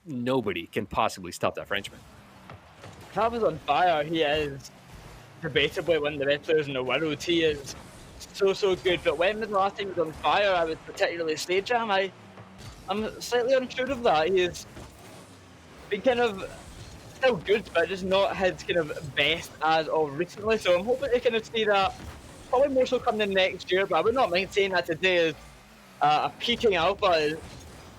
nobody can possibly stop that Frenchman. Travis on fire. He is debatably one of the best players in the world. He is so good. But when was the last time he was on fire? I would particularly say, Jam. I'm slightly unsure of that. He has been kind of still good, but just not his kind of best as of recently. So I'm hoping to kind of see that probably more so coming in next year. But I would not mind saying that today is a peaking alpha is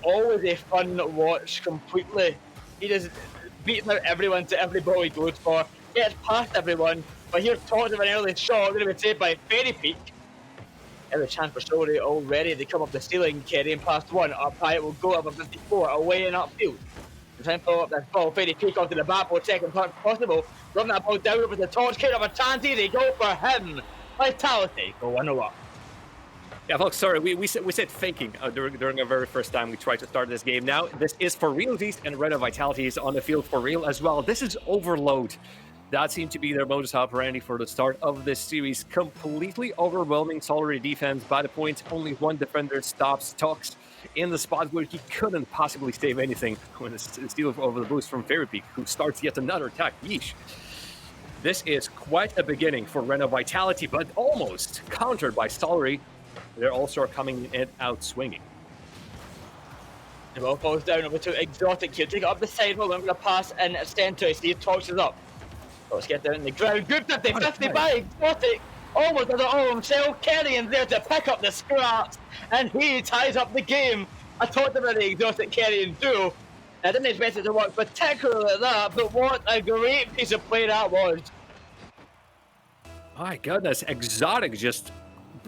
always a fun watch completely. He just beats out everyone to every ball he goes for, gets past everyone. But here's talked of an early shot, going to be saved by Fairy Peak. Every chance for Solary already. They come up the ceiling, carrying past one. Up high, it will go up a 54, away and upfield. They're trying to follow up that ball. Fairy Peak onto the backboard, second touch possible. Run that ball down with the torch, carry up a chance, easy go for him. Vitality, go 1-0 up. Yeah, folks, sorry, we said faking during our very first time we tried to start this game. Now, this is for realsies, and Reno Vitality is on the field for real as well. This is Overload. That seemed to be their modus operandi for the start of this series. Completely overwhelming Solary defense by the point only one defender stops Tox in the spot where he couldn't possibly save anything when it's steal over the boost from Fairy Peak, who starts yet another attack. Yeesh. This is quite a beginning for Reno Vitality, but almost countered by Solary. They're also coming in out swinging. The ball falls down over to Exotic here. Take it up the side. Hold on, I'm going to pass in centre. See, Tox is up. Let's get down the ground. Good 50-50 by Exotic. Almost does it all himself. Carrying there to pick up the scraps. And he ties up the game. I talked about the Exotic carrying duo. I didn't expect it to work particularly like that, but what a great piece of play that was. My goodness, Exotic just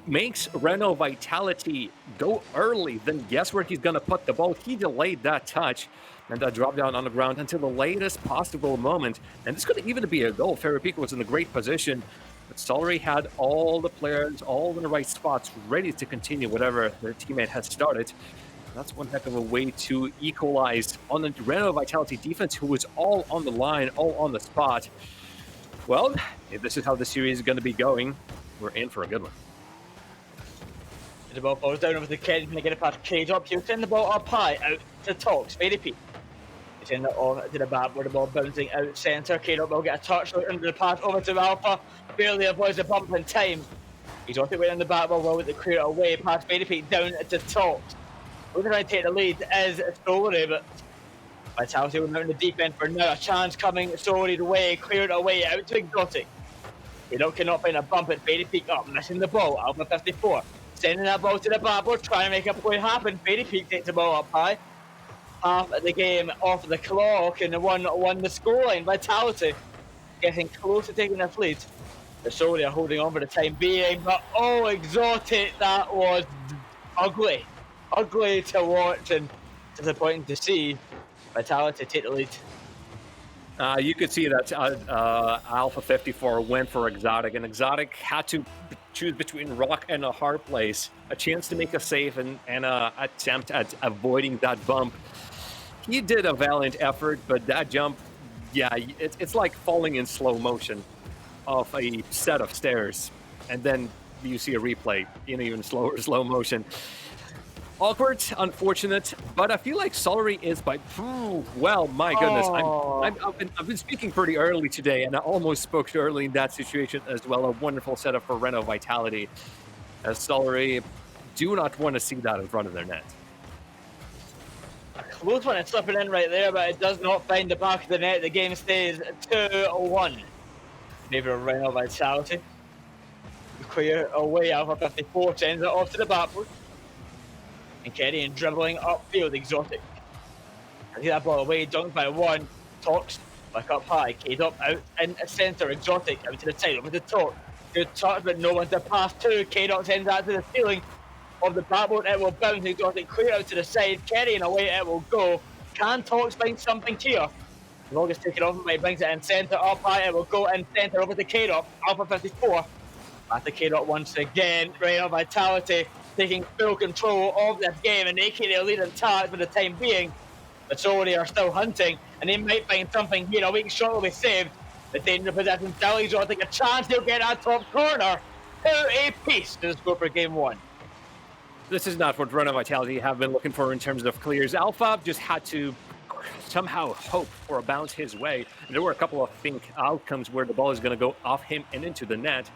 makes Reno Vitality go early. Then guess where he's going to put the ball? He delayed that touch and that drop down on the ground until the latest possible moment. And this could even be a goal. Fairy Peak was in a great position, but Solary had all the players, all in the right spots, ready to continue whatever their teammate has started. That's one heck of a way to equalize on the Reno Vitality defense, who was all on the line, all on the spot. Well, if this is how the series is going to be going, we're in for a good one. The ball falls down over the Ked, going to get it past Cage up. He'll send the ball up high, out to Tox. Fairy Peak. He'll send it on to the back where the ball bouncing out centre. Cage up will get a touch under the pass over to Alpha. Barely avoids the bump in time. He's off the way in the back, well with the clear away past Fairy Peak down to Tox. We're going to take the lead is Solary, but Vitality will mount the deep end for now. A chance coming Solary's way, cleared away out to Exotic. He cannot find a bump at Fairy Peak up, missing the ball. Alpha 54. Sending that ball to the backboard, trying to make a play happen. Fairy Peak takes the ball up high. Half of the game off the clock, and the 1-1 the scoreline. Vitality getting close to taking this lead. The Solary are holding on for the time being, but oh, Exotic, that was ugly. Ugly to watch and disappointing to see. Vitality take the lead. You could see that Alpha 54 went for Exotic, and Exotic had to choose between rock and a hard place. A chance to make a save and an attempt at avoiding that bump. He did a valiant effort, but that jump, yeah, it's like falling in slow motion off a set of stairs, and then you see a replay in even slow motion. Awkward, unfortunate, but I feel like Solary is by... well, my goodness. I've been speaking pretty early today, and I almost spoke too early in that situation as well. A wonderful setup for Reno Vitality, as Solary do not want to see that in front of their net. A close one, it's slipping in right there, but it does not find the back of the net. The game stays 2-1. Favour of Reno Vitality. Clear away, Alpha 54 sends it off to the backboard. And carrying dribbling upfield, Exotic. I see that ball away, dunked by one. Tox back up high, Cade up out in centre. Exotic out to the side, over the top. Good touch, but no one to pass to. Cade up sends that to the ceiling of the backboard. It will bounce. Exotic clear out to the side, carrying away. It will go. Can Tox find something here? Longest take it off, but he brings it in centre up high. It will go in centre over to Cade up. Alpha 54. Back to Cade up once again. Reno Vitality taking full control of this game and making their lead intact for the time being. But Solary are still hunting, and they might find something here. A weak shot will be saved. The danger possession still. Exotic a chance. He'll get that top corner. To a piece to score for game one. This is not what Reno Vitality have been looking for in terms of clears. Alpha just had to somehow hope for a bounce his way. And there were a couple of, I think, outcomes where the ball is going to go off him and into the net.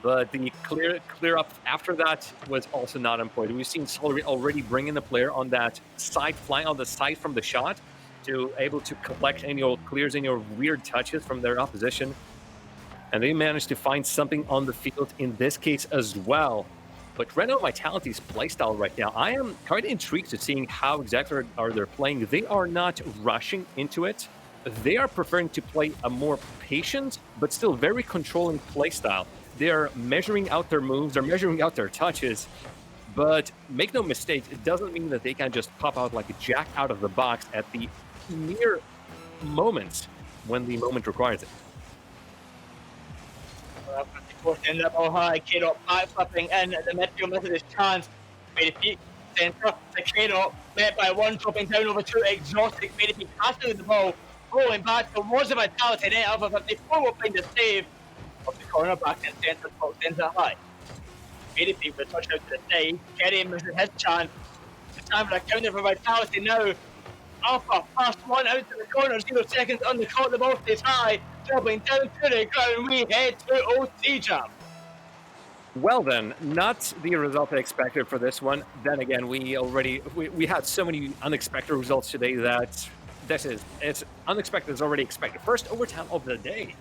But the clear up after that was also not on point. We've seen Solary already bring in the player on that side, flying on the side from the shot, to able to collect any old clears, any weird touches from their opposition. And they managed to find something on the field in this case as well. But Renault Vitality's playstyle right now, I am quite intrigued to seeing how exactly are they playing. They are not rushing into it. They are preferring to play a more patient, but still very controlling playstyle. They're measuring out their moves, they're measuring out their touches. But make no mistake, it doesn't mean that they can just pop out like a jack out of the box at the mere moments when the moment requires it. In the ball high, Kano backflipping in the midfield, misses his chance. Very feet, centre to Kano, met by one, dropping down over two, exhausted. Very feet passing the ball, rolling back towards the Vitality net. Alpha 54 will find the save of the corner back in centre, top centre high. Very feet with a touch out to the side. Kerry misses his chance. The time for a counter for Vitality now. Alpha past one out to the corner, 0 seconds on the clock, the ball stays high, dropping down to the ground, we head to OT jam. Well then, not the result I expected for this one. Then again, we had so many unexpected results today that it's unexpected is already expected. First overtime of the day.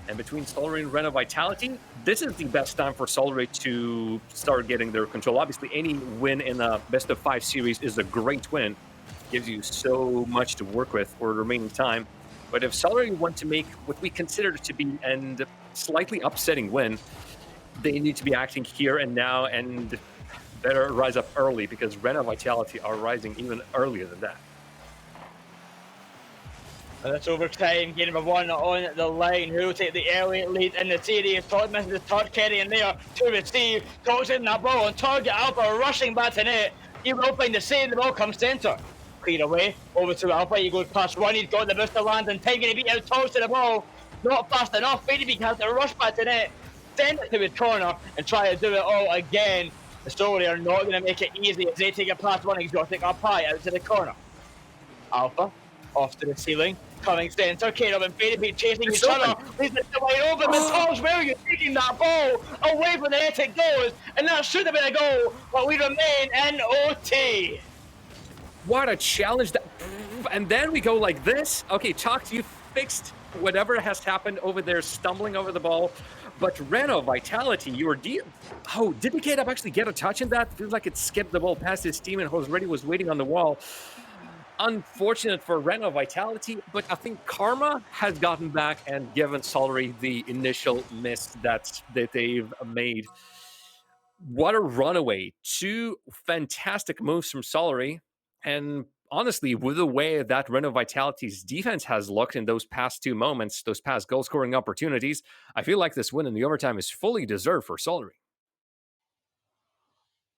And between Solary and Renault Vitality, this is the best time for Solary to start getting their control. Obviously, any win in a best of 5 series is a great win. Gives you so much to work with for the remaining time. But if Solary want to make what we consider to be a slightly upsetting win, they need to be acting here and now and better rise up early, because Renault Vitality are rising even earlier than that. And that's overtime, game number 1 on the line. Who will take the early lead in the series? Todd misses the Todd Kerry in there to receive. Todd's in that ball on target. Alpha rushing back to net. He will find the save. The ball comes centre. Clear away over to Alpha. He goes past one. He's got the booster land and time going to beat out Todd to the ball. Not fast enough. Fadebee has to rush back to net. Send it to his corner and try to do it all again. The Solary are not going to make it easy as they take it past one exotic up high out to the corner. Alpha off to the ceiling. Coming centre, Caleb and Fadebee chasing each other. Leaves it wide open, but Tom's where are you taking that ball? Away from the net it goes, and that should have been a goal, but we remain in OT. What a challenge that, and then we go like this. Okay, Chalk, you fixed whatever has happened over there, stumbling over the ball. But Renault Vitality, you were did the K-Dub actually get a touch in that? Feels like it skipped the ball past his team and already was waiting on the wall. Unfortunate for Renault Vitality, but I think Karma has gotten back and given Solary the initial miss that they've made. What a runaway. 2 fantastic moves from Solary. And honestly, with the way that Renault Vitality's defense has looked in those past 2 moments, those past goal-scoring opportunities, I feel like this win in the overtime is fully deserved for Solary.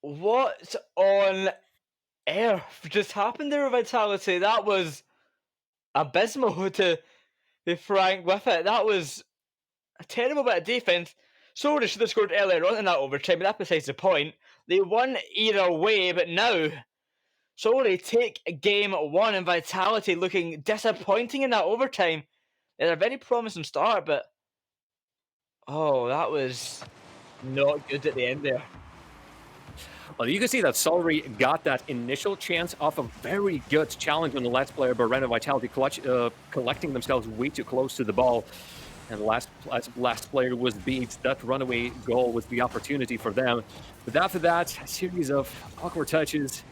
What on earth just happened there with Vitality? That was abysmal, to be frank with it. That was a terrible bit of defense. Solary should have scored earlier on in that overtime, but that's besides the point. They won either way, but now Solary take game 1 and Vitality looking disappointing in that overtime. They had a very promising start, but that was not good at the end there. Well, you can see that Solary got that initial chance off a very good challenge on the last player, but Renault Vitality collecting themselves way too close to the ball. And the last player was beat. That runaway goal was the opportunity for them. But after that, a series of awkward touches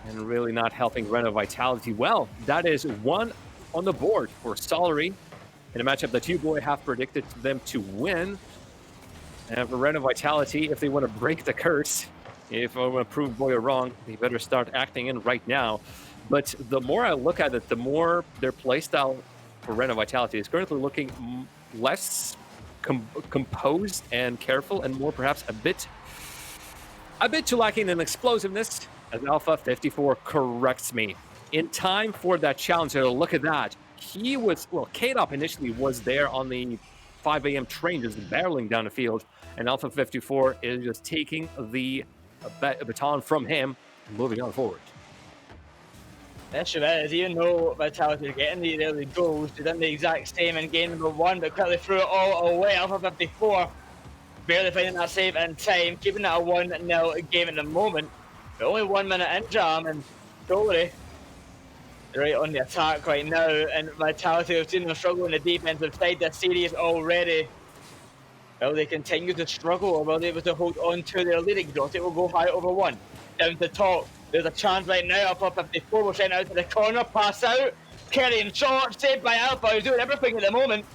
and really not helping Renault Vitality. Well, that is 1 on the board for Solary in a matchup that you, boy, have predicted them to win. And for Renault Vitality, if they want to break the curse, if I want to prove Boyer wrong, they better start acting in right now. But the more I look at it, the more their playstyle for Renault Vitality is currently looking less composed and careful, and more perhaps a bit too lacking in explosiveness, as Alpha 54 corrects me. In time for that challenge, so look at that. He was, K-Dop initially was there on the 5 a.m. train, just barreling down the field, and Alpha 54 is just taking the baton from him, moving on forward. The issue is, even though Vitality are getting the early goals, they done the exact same in game number one, but quickly threw it all away. Alpha 54, barely finding that save in time, keeping that a 1-0 game at the moment. But only 1 minute in jam, and Solary right on the attack right now. And Vitality have seen them struggle in the defensive side this series already. Will they continue to struggle, or will they be able to hold on to their lead? Exotic will go high over one. Down to top. There's a chance right now. Alpha 54 will send out to the corner. Pass out. Kerry in short. Saved by Alpha, who's doing everything at the moment.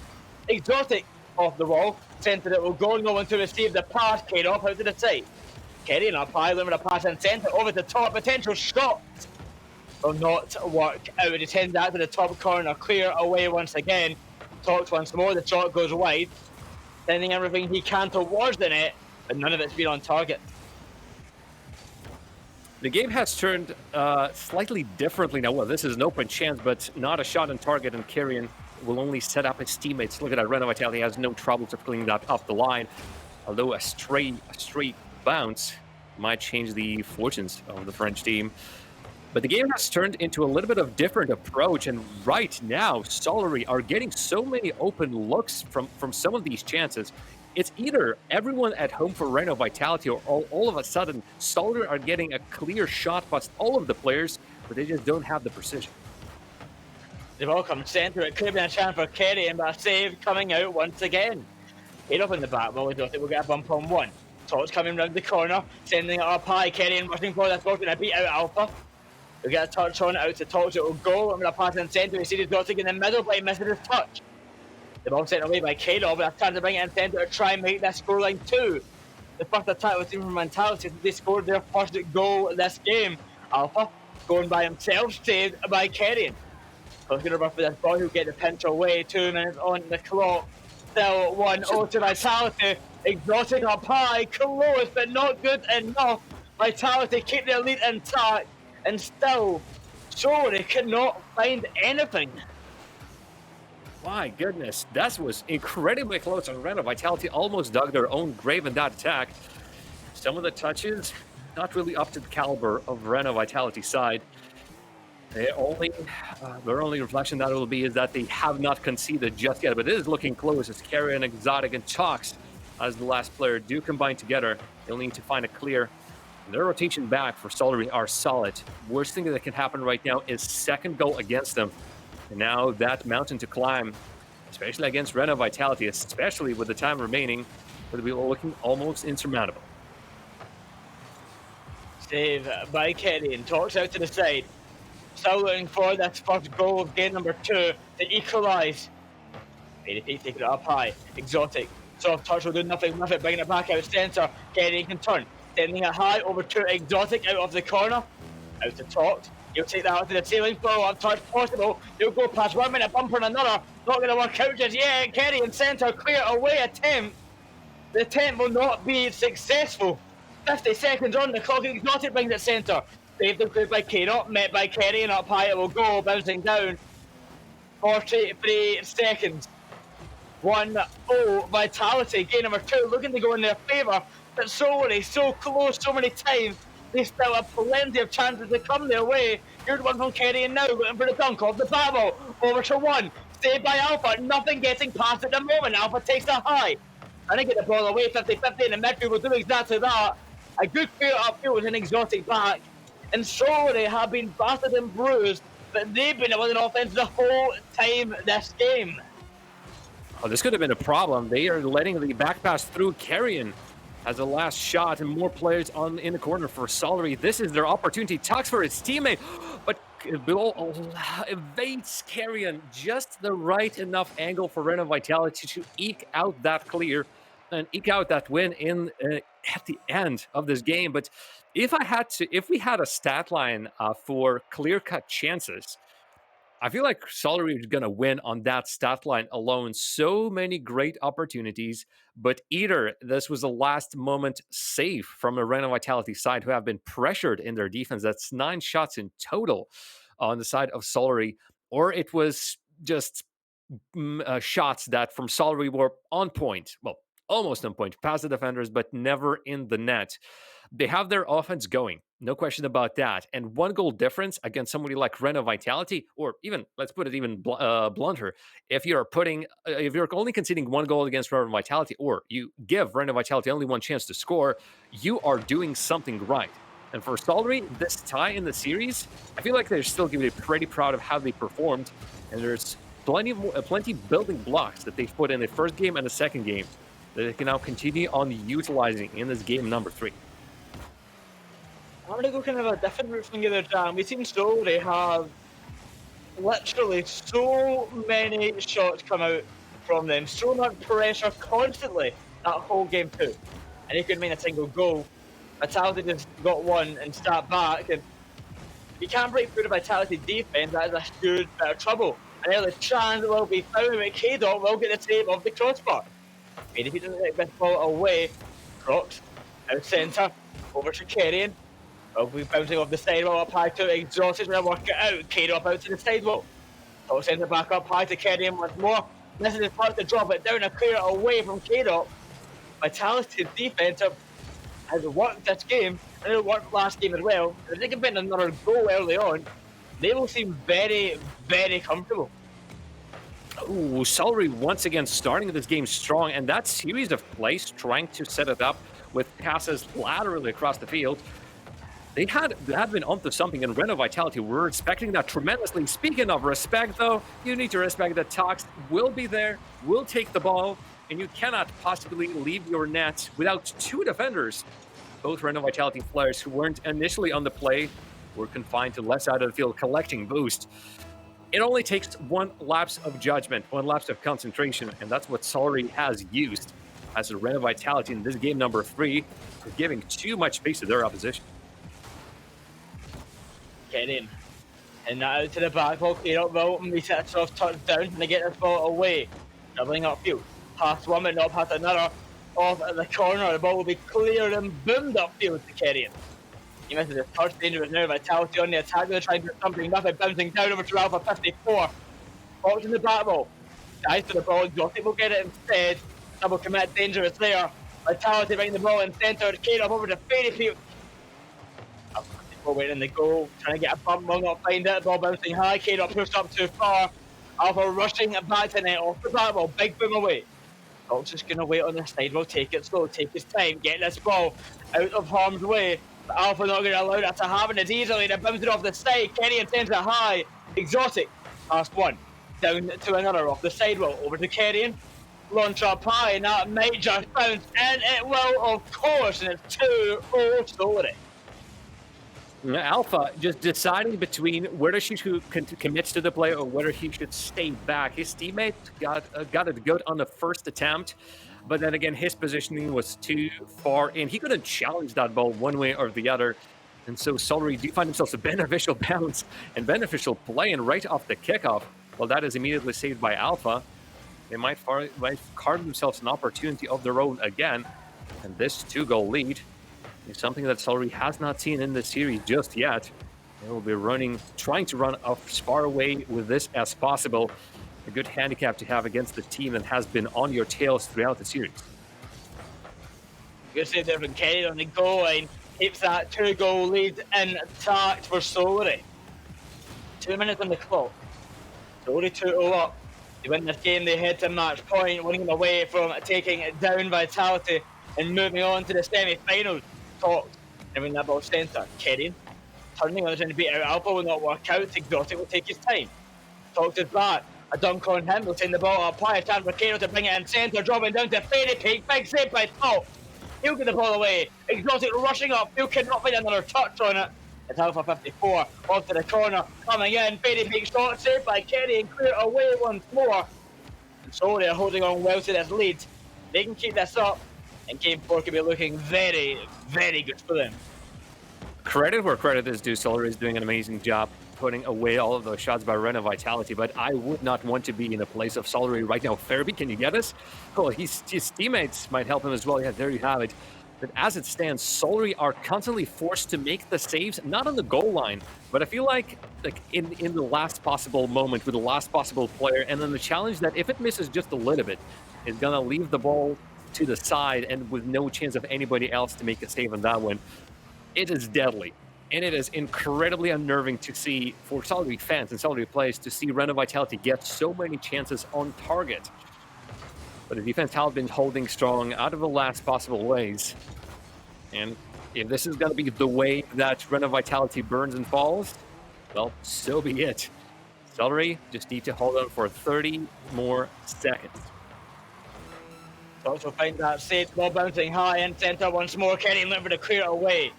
Exotic off the wall. Centre it will go. No one to receive the pass. Kane off out to the side. Kerry in up high. Limit a pass in centre. Over the top. Potential shot will not work out. It sends that to the top corner. Clear away once again. Talks once more. The shot goes wide. Sending everything he can towards the net, but none of it's been on target. The game has turned slightly differently now. Well, this is an open chance, but not a shot on target, and Carrion will only set up his teammates. Look at that, Renault Vitality has no trouble to clean that up the line, although a straight bounce might change the fortunes of the French team. But the game has turned into a little bit of different approach, and right now, Solary are getting so many open looks from some of these chances. It's either everyone at home for Renault Vitality, or all of a sudden, Solary are getting a clear shot past all of the players, but they just don't have the precision. They've all come centre. It could have been a chance for Kerry, but a save coming out once again. Head up in the back, well, we thought it will get a bump on one. Todd's coming round the corner, sending it up high. Kerry and rushing for that ball, going to beat out Alpha. He'll get a touch on it out to Todd, it will go. I'm going to pass in centre. We see he's got to get in the middle, but he misses his touch. The ball sent away by Kado, but a chance to bring it in centre to try and make that scoreline 2. The first attack was seen from Mentality. They scored their first goal this game. Alpha going by himself, saved by Kerrion. Looking over for this ball, who'll get the pinch away. 2 minutes on the clock. Still 1-0 to Vitality. Exotic up high, close, but not good enough. Vitality keep their lead intact, and still, Solary cannot find anything. My goodness, that was incredibly close, and Renault Vitality almost dug their own grave in that attack. Some of the touches, not really up to the caliber of Renault Vitality's side. Their only reflection that will be is that they have not conceded just yet, but it is looking close as Carrier and Exotic and Tox, as the last player, do combine together. They'll need to find a clear. Their rotation back for Solary are solid. Worst thing that can happen right now is second goal against them. And now that mountain to climb, especially against Renault Vitality, especially with the time remaining, will be looking almost insurmountable. Save by Kerry and talks out to the side. Still looking for that first goal of game number 2 to equalise. ADP taking it up high. Exotic. Soft touch will do nothing with it, bringing it back out centre. Kerry can turn. Sending it high over to Exotic out of the corner. Out to top. He'll take that out to the ceiling. Follow-up touch possible. He'll go past 1 minute bumper and another. Not going to work out just yet. Kerry in centre. Clear away attempt. The attempt will not be successful. 50 seconds on the clock. Exotic brings it centre. Saved and cleared by Kano. Met by Kerry and up high it will go. Bouncing down. 43 seconds. 1-0 Vitality. Game number 2 looking to go in their favour. But Solary so close so many times. They still have plenty of chances to come their way. Here's one from Kerry and now looking for the dunk off the battle. Over to one. Saved by Alpha. Nothing getting past at the moment. Alpha takes a high. Trying to get the ball away. 50-50 in the midfield will do exactly that. A good clear upfield with an Exotic back. And Solary have been battered and bruised, but they've been able to offense the whole time this game. Oh, this could have been a problem. They are letting the back pass through. Carrion has a last shot and more players in the corner for Solary. This is their opportunity. Talks for his teammate, but Bill evades Carrion. Just the right enough angle for Renault Vitality to eke out that clear and eke out that win at the end of this game. But if we had a stat line for clear-cut chances, I feel like Solary is going to win on that stat line alone. So many great opportunities, but either this was a last-moment save from a Renault Vitality side who have been pressured in their defense. That's 9 shots in total on the side of Solary, or it was just shots that from Solary were on point. Well, almost on point, past the defenders, but never in the net. They have their offense going. No question about that. And one goal difference against somebody like Reno Vitality, or even let's put it even blunter, if you're only conceding one goal against Reno Vitality, or you give Reno Vitality only one chance to score, you are doing something right. And for Solary, this tie in the series, I feel like they're still going to be pretty proud of how they performed. And there's plenty building blocks that they've put in the first game and the second game that they can now continue on utilizing in this game number 3. I'm going to go kind of a different route from the other jam. We've seen Solary have literally so many shots come out from them, so much pressure constantly that whole game too. And he couldn't make a single goal. Vitality just got one and sat back. And if you can't break through the Vitality defense, that is a huge bit of trouble. An early chance will be found, but K-Dot will get the save of the crossbar. And if he doesn't let this ball away, Crocs out centre, over to Kerrion. Will be bouncing off the sidewall up high to Exhausted, going to work it out. K-Dot out to the sidewall. Top centre back up high to Kerrion once more. This is his part to drop it down and clear it away from K-Dot. Vitality's defense has worked this game, and it worked last game as well. If they can get another goal early on, they will seem very, very comfortable. Ooh, Solary once again starting this game strong, and that series of plays trying to set it up with passes laterally across the field. They had been onto something, and Reno Vitality were respecting that tremendously. Speaking of respect, though, you need to respect that Tox will be there, will take the ball, and you cannot possibly leave your net without 2 defenders. Both Reno Vitality players who weren't initially on the play were confined to left side of the field collecting boost. It only takes one lapse of judgment, one lapse of concentration, and that's what Solary has used as a Reno Vitality in this game number 3 for giving too much space to their opposition. Get in. And that out to the back ball, K-Dot will meet it a soft touch down, and they get this ball away. Dribbling upfield. Past one, but not past another. Off at the corner, the ball will be cleared and boomed upfield to Kerrion. He misses his touch, dangerous now. Vitality on the attack, they're trying to do something, nothing, bouncing down over to Alpha 54. Box in the back ball. Dives to the ball, Exotic will get it instead. Double commit, dangerous there. Vitality bringing the ball in centre, K-Dot over to Fairyfield. Alpha 54 waiting in the goal, trying to get a bump, will not find it. Ball bouncing high, K-Dot pushed up too far. Alpha rushing back to net, off the back ball, big boom away. Doc's just going to wait on the side, will take it slow, take his time, get this ball out of harm's way. But Alpha not going to allow that to happen as easily. They bounce it off the side, Kerrion sends it high. Exotic, past one, down to another off the sidewall, over to Kerrion. Launch up high, and that might just bounce, and it will, of course, and it's 2-0 Solary. Alpha just deciding between whether he should commit to the play or whether he should stay back. His teammate got it good on the first attempt, but then again, his positioning was too far in. He couldn't challenge that ball one way or the other. And so Solary do find themselves a beneficial bounce and beneficial play, and right off the kickoff, well, that is immediately saved by Alpha. They might carve themselves an opportunity of their own again, and this 2-goal lead is something that Solary has not seen in the series just yet. They will be trying to run as far away with this as possible. A good handicap to have against the team that has been on your tails throughout the series. Good save there from Kerrion on the goal line. Keeps that 2-goal lead intact for Solary. 2 minutes on the clock. Solary 2-0 up. They win this game, they head to match point, winning them away from taking it down Vitality and moving on to the semi-finals. Talked and win that ball centre. Kerrion turning on, trying to beat out Alpha, will not work out. Exotic will take his time. Talked is back. A dunk on him, will send the ball up high. Chance for K-Dot to bring it in centre, dropping down to Fairy Peak. Big save by Talk. He'll get the ball away. Exotic rushing up. He'll cannot find another touch on it. It's Alpha 54 off to the corner, coming in. Fairy Peak shot saved by Kerrion, clear away once more. And Solary are holding on well to this lead. They can keep this up, and Game 4 could be looking very, very good for them. Credit where credit is due. Solary is doing an amazing job putting away all of those shots by Reno Vitality, but I would not want to be in the place of Solary right now. Fairby, can you get us? Oh, his teammates might help him as well. Yeah, there you have it. But as it stands, Solary are constantly forced to make the saves, not on the goal line, but I feel like in the last possible moment with the last possible player, and then the challenge that if it misses just a little bit, is going to leave the ball to the side and with no chance of anybody else to make a save on that one. It is deadly. And it is incredibly unnerving to see, for Solary fans and Solary players, to see Reno Vitality get so many chances on target. But the defense has been holding strong out of the last possible ways. And if this is going to be the way that Reno Vitality burns and falls, well, so be it. Solary just need to hold on for 30 more seconds. Also find that safe ball bouncing high in centre once more. Kenny looking to clear it away.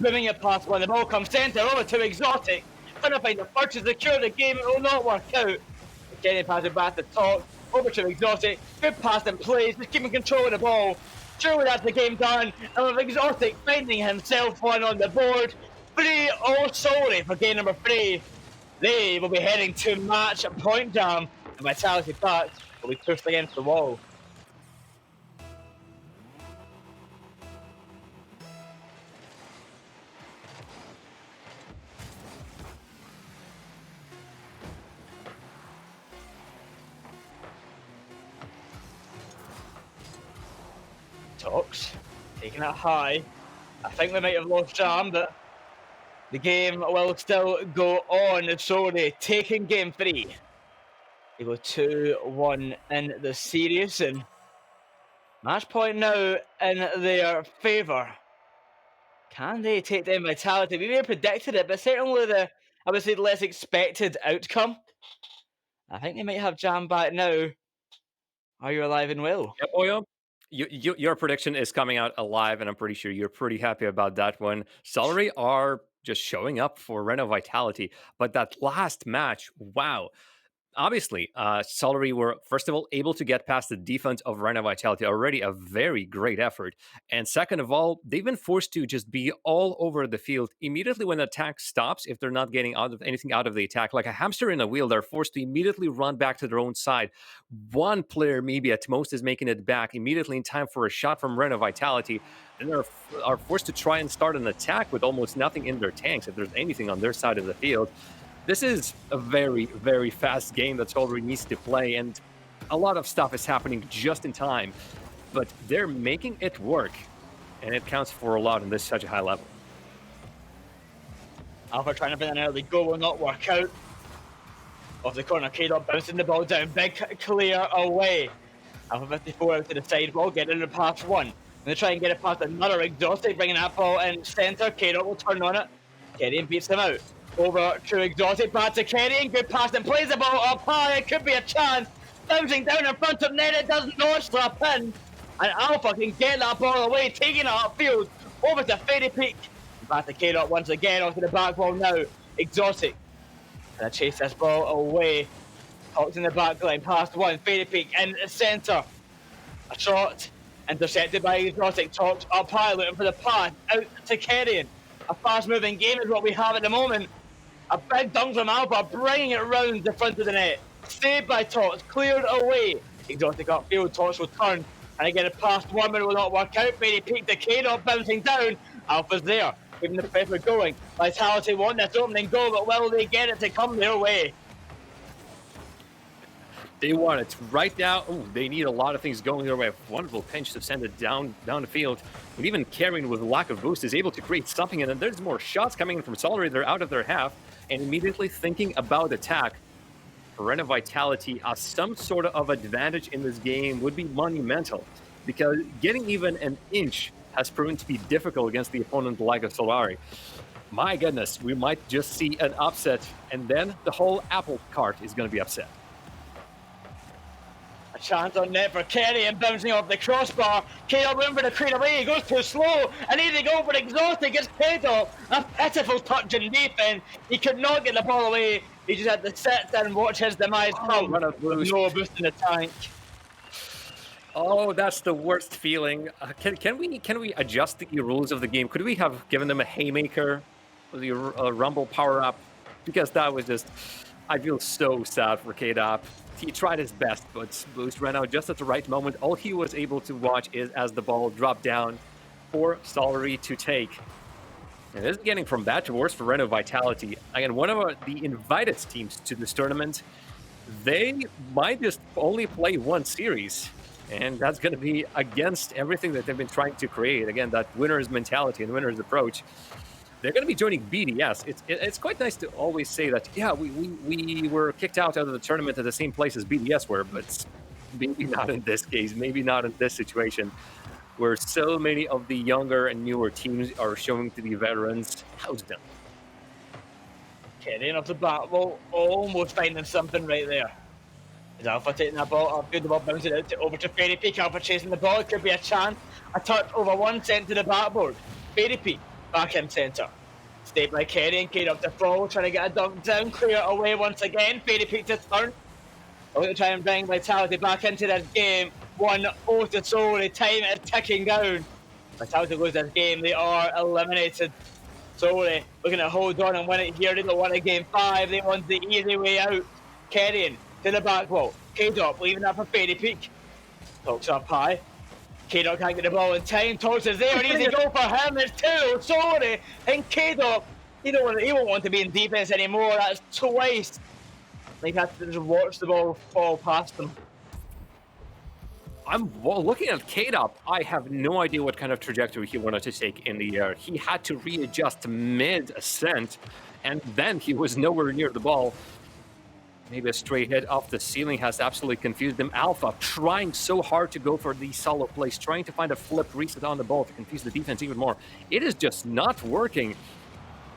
Booming it past one. The ball comes centre over to Exotic. Trying to find the first to secure the game. It will not work out. Kenny passes back to top. Over to Exotic. Good pass and plays. Just keeping control of the ball. Surely that's the game done. And with Exotic finding himself one on the board. 3-0 Solary for game number 3. They will be heading to match point jam. And Vitality back will be pushed against the wall. Talks, taking it high. I think we might have lost Jam, but the game will still go on. Solary taking game 3. They go 2-1 in the series, and match point now in their favour. Can they take down Vitality? We may have predicted it, but certainly the, I would say, the less expected outcome. I think they might have Jam back now. Are you alive and well? Yep, Oyo. Your prediction is coming out alive, and I'm pretty sure you're pretty happy about that one. Solary are just showing up for Reno Vitality, but that last match, wow. Obviously, Solary were, first of all, able to get past the defense of Reno Vitality, already a very great effort. And second of all, they've been forced to just be all over the field immediately when the attack stops. If they're not getting anything out of the attack, like a hamster in a wheel, they're forced to immediately run back to their own side. One player, maybe at most, is making it back immediately in time for a shot from Reno Vitality. Then they are forced to try and start an attack with almost nothing in their tanks, if there's anything on their side of the field. This is a very, very fast game that Solary needs to play, and a lot of stuff is happening just in time. But they're making it work, and it counts for a lot in this such a high level. Alpha trying to bring an early goal will not work out. Off the corner, K-Dot bouncing the ball down. Big clear away. Alpha 54 out to the sidewall, getting it past one. And they try and get it past another Exotic, bringing that ball in centre. K-Dot will turn on it. Kenny beats him out. Over to Exotic, back to Kenny, good pass and plays the ball up high, it could be a chance. Bouncing down in front of net, it does not slap in. And Alpha can get that ball away, taking it upfield, over to Fairy Peak. Back to K-Dot once again, onto the back wall now. Exotic, gonna chase this ball away. Talks in the back line, past one, Fairy Peak in the centre. A shot, intercepted by Exotic, Talks up high, looking for the pass, out to Kenny. A fast-moving game is what we have at the moment. A big dunk from Alpha, bringing it round the front of the net. Saved by Tots, cleared away. Exotic upfield, Tots will turn. And again, a past one, but it will not work out. Very peak the K-Dot bouncing down. Alpha's there, keeping the pressure going. Vitality want this opening goal, but will they get it to come their way? They want it right now. Oh, they need a lot of things going their way. A wonderful pinch to send it down the field. And even Karen, with lack of boost, is able to create something. And then there's more shots coming in from Solary. They're out of their half. And immediately thinking about attack. For Reno Vitality, some sort of advantage in this game would be monumental. Because getting even an inch has proven to be difficult against the opponent like a Solary. My goodness, we might just see an upset. And then the whole apple cart is going to be upset. A chance on net for Kenny and bouncing off the crossbar. K-Dot room for the crane away. He goes too slow. And easy goal for Exhausted. Gets K-Dot. A pitiful touch in defense. He could not get the ball away. He just had to sit there and watch his demise come. Run of boost. No boost in the tank. Oh, that's the worst feeling. Can we adjust the rules of the game? Could we have given them a haymaker, the rumble power up? Because that was just, I feel so sad for K-Dot. He tried his best, but Boost ran out just at the right moment. All he was able to watch is as the ball dropped down for Solary to take. And this is getting from bad to worse for Reno Vitality. Again, one of the invited teams to this tournament, they might just only play one series. And that's going to be against everything that they've been trying to create. Again, that winner's mentality and winner's approach. They're going to be joining BDS. It's quite nice to always say that, yeah, we were kicked out of the tournament at the same place as BDS were, but maybe not in this case, maybe not in this situation, where so many of the younger and newer teams are showing to the veterans how's done. Carrying off the bat ball, almost finding something right there. Is Alpha taking that ball up? Good, the ball bouncing out over to Fairy Peak. Alpha chasing the ball. It could be a chance. A touch over one sent to the backboard. Fairy Peak back in centre. Stayed by Kerry and Kate up to fall, trying to get a dunk down, clear it away once again. Fairy Peak to turn. Going to try and bring Vitality back into this game. 1-0 to Solary. Time is ticking down. Vitality lose this game. They are eliminated. Solary looking to hold on and win it here. They don't want a game 5. They want the easy way out. Kerrion to the back wall. K-Dot leaving that for Fairy Peak. Talks up high. K-Dot can't get the ball in time. Talks is there. An easy goal for him. It's 2. Solary and K-Dot. He won't want to be in defense anymore. That's twice. They have to just watch the ball fall past them. Well, looking at K-Dop, I have no idea what kind of trajectory he wanted to take in the air. He had to readjust mid-ascent, and then he was nowhere near the ball. Maybe a straight hit off the ceiling has absolutely confused them. Alpha trying so hard to go for the solo place, trying to find a flip reset on the ball to confuse the defense even more. It is just not working.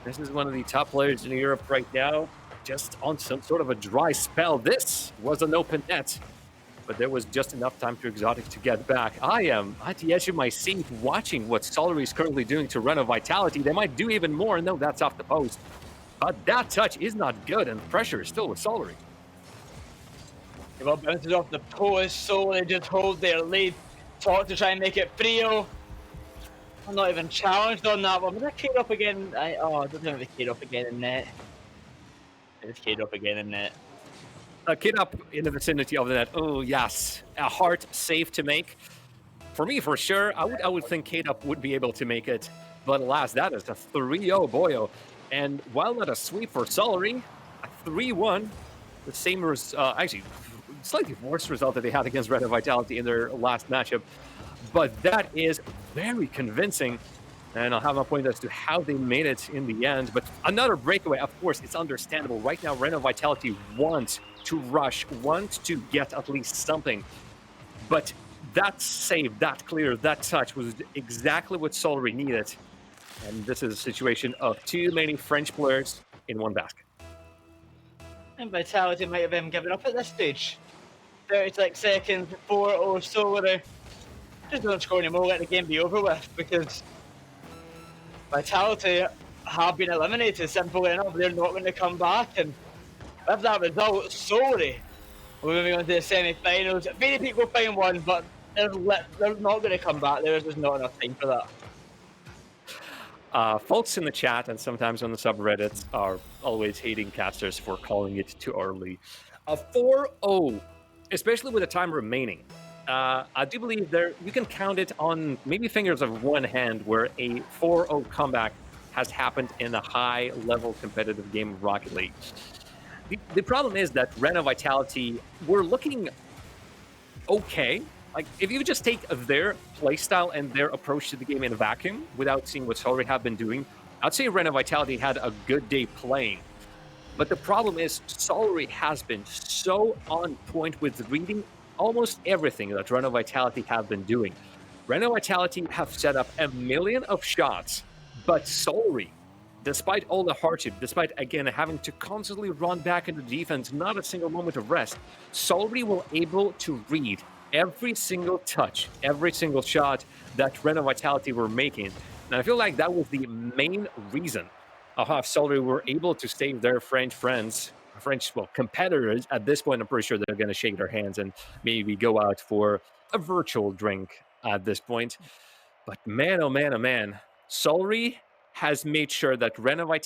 This is one of the top players in Europe right now, just on some sort of a dry spell. This was an open net, but there was just enough time for Exotic to get back. I am at the edge of my seat watching what Solary is currently doing to Reno Vitality. They might do even more. No, that's off the post. But that touch is not good, and the pressure is still with Solary. The ball bounces off the post, Solary just hold their lead. Talk to try and make it 3-0. I'm not even challenged on that one. But that K'd up again. I don't think they K'd up again in net. It's K'd up again in net. Kid up in the vicinity of the net. Oh, yes. A hard save to make. For me, for sure, I would think Kate up would be able to make it. But alas, that is a 3-0 boyo. And while not a sweep for Solary, a 3-1, the same, actually, slightly worse result that they had against Red Vitality in their last matchup. But that is very convincing. And I'll have my point as to how they made it in the end. But another breakaway, of course, it's understandable. Right now, Reno Vitality wants to rush, wants to get at least something. But that save, that clear, that touch was exactly what Solary needed. And this is a situation of too many French players in one basket. And Vitality might have been given up at this stage. 36 seconds, 4-0 Solary. Just don't score anymore, let the game be over with, because Vitality have been eliminated, simple enough. They're not going to come back, and with that result, Solary we're moving on to the semi-finals. Very Peak will find one, but they're not going to come back. There's just not enough time for that. Folks in the chat and sometimes on the subreddits are always hating casters for calling it too early. A 4-0, especially with the time remaining. I do believe you can count it on maybe fingers of one hand where a 4-0 comeback has happened in a high-level competitive game of Rocket League. The problem is that Reno Vitality were looking okay. Like, if you just take their playstyle and their approach to the game in a vacuum, without seeing what Solary have been doing, I'd say Reno Vitality had a good day playing. But the problem is, Solary has been so on point with reading almost everything that Reno Vitality have been doing. Reno Vitality have set up a million of shots, but Solary, despite all the hardship, despite, again, having to constantly run back into defense, not a single moment of rest, Solary were able to read every single touch, every single shot that Reno Vitality were making. And I feel like that was the main reason of how Solary were able to save their French friends, competitors. At this point, I'm pretty sure they're going to shake their hands and maybe go out for a virtual drink at this point. But man, oh man, oh man, Solary has made sure that Reno Vitality